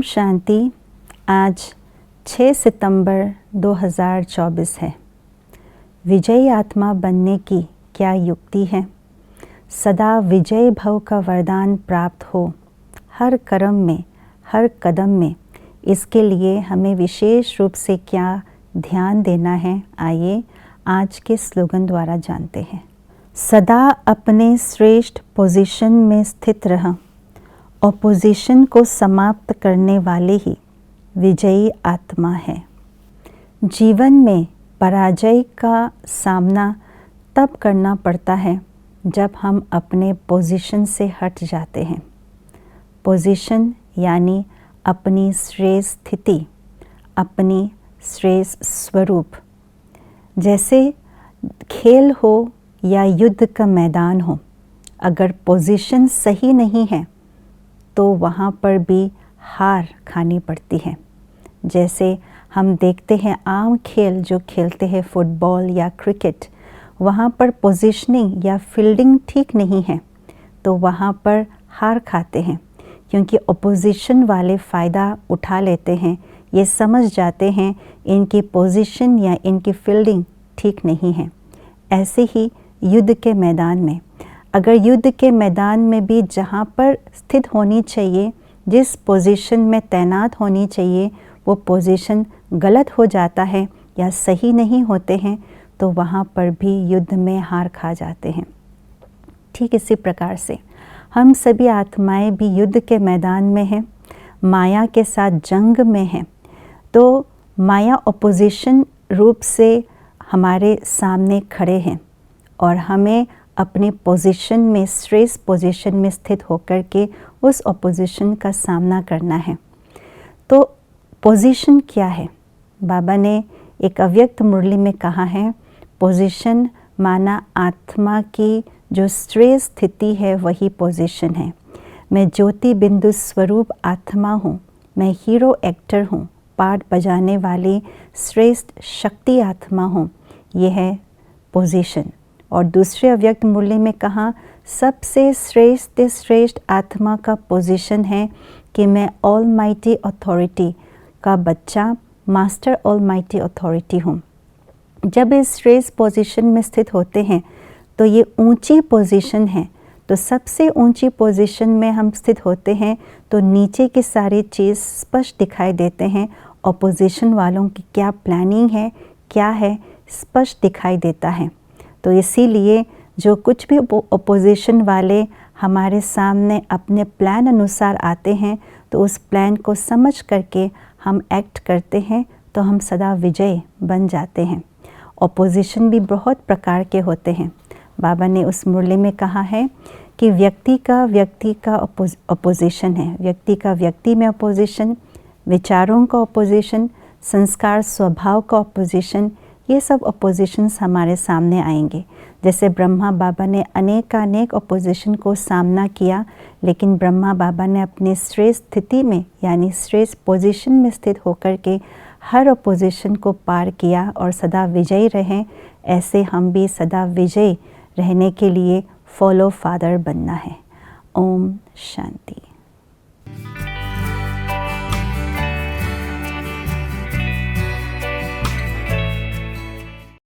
शांति। आज 6 सितंबर 2024 है। विजयी आत्मा बनने की क्या युक्ति है? सदा विजय भव का वरदान प्राप्त हो हर कर्म में, हर कदम में। इसके लिए हमें विशेष रूप से क्या ध्यान देना है, आइए आज के स्लोगन द्वारा जानते हैं। सदा अपने श्रेष्ठ पोजीशन में स्थित रह। ऑपोजिशन को समाप्त करने वाले ही विजयी आत्मा है। जीवन में पराजय का सामना तब करना पड़ता है जब हम अपने पोजीशन से हट जाते हैं। पोजीशन यानी अपनी श्रेष्ठ स्थिति, अपनी श्रेष्ठ स्वरूप। जैसे खेल हो या युद्ध का मैदान हो, अगर पोजीशन सही नहीं है तो वहाँ पर भी हार खानी पड़ती है। जैसे हम देखते हैं आम खेल जो खेलते हैं फुटबॉल या क्रिकेट, वहाँ पर पोजीशनिंग या फील्डिंग ठीक नहीं है तो वहाँ पर हार खाते हैं, क्योंकि अपोजिशन वाले फ़ायदा उठा लेते हैं। ये समझ जाते हैं इनकी पोजीशन या इनकी फील्डिंग ठीक नहीं है। ऐसे ही युद्ध के मैदान में, अगर युद्ध के मैदान में भी जहाँ पर स्थित होनी चाहिए, जिस पोजीशन में तैनात होनी चाहिए, वो पोजीशन गलत हो जाता है या सही नहीं होते हैं तो वहाँ पर भी युद्ध में हार खा जाते हैं। ठीक इसी प्रकार से हम सभी आत्माएं भी युद्ध के मैदान में हैं, माया के साथ जंग में हैं। तो माया अपोजिशन रूप से हमारे सामने खड़े हैं और हमें अपने पोजीशन में, श्रेष्ठ पोजीशन में स्थित होकर के उस अपोजिशन का सामना करना है। तो पोजीशन क्या है? बाबा ने एक अव्यक्त मुरली में कहा है, पोजीशन माना आत्मा की जो श्रेष्ठ स्थिति है वही पोजीशन है। मैं ज्योति बिंदु स्वरूप आत्मा हूँ, मैं हीरो एक्टर हूँ, पार्ट बजाने वाली श्रेष्ठ शक्ति आत्मा हूँ। ये है पोजीशन। और दूसरे अव्यक्त मुरली में कहा, सबसे श्रेष्ठ आत्मा का पोजीशन है कि मैं ऑलमाइटी अथॉरिटी का बच्चा, मास्टर ऑलमाइटी अथॉरिटी हूँ। जब इस श्रेष्ठ पोजीशन में स्थित होते हैं तो ये ऊंची पोजीशन है। तो सबसे ऊंची पोजीशन में हम स्थित होते हैं तो नीचे की सारी चीज़ स्पष्ट दिखाई देते हैं। ऑपोजिशन वालों की क्या प्लानिंग है, क्या है, स्पष्ट दिखाई देता है। तो इसीलिए जो कुछ भी अपोजिशन वाले हमारे सामने अपने प्लान अनुसार आते हैं तो उस प्लान को समझ करके हम एक्ट करते हैं तो हम सदा विजय बन जाते हैं। अपोजिशन भी बहुत प्रकार के होते हैं। बाबा ने उस मुरली में कहा है कि व्यक्ति का अपोजिशन है। व्यक्ति का व्यक्ति में अपोजिशन, विचारों का अपोजिशन, संस्कार स्वभाव का अपोजिशन, ये सब अपोजिशंस हमारे सामने आएंगे। जैसे ब्रह्मा बाबा ने अनेक अपोजिशन को सामना किया, लेकिन ब्रह्मा बाबा ने अपनी श्रेष्ठ स्थिति में यानी श्रेष्ठ पोजीशन में स्थित होकर के हर अपोजिशन को पार किया और सदा विजयी रहे। ऐसे हम भी सदा विजयी रहने के लिए फॉलो फादर बनना है। ओम शांति।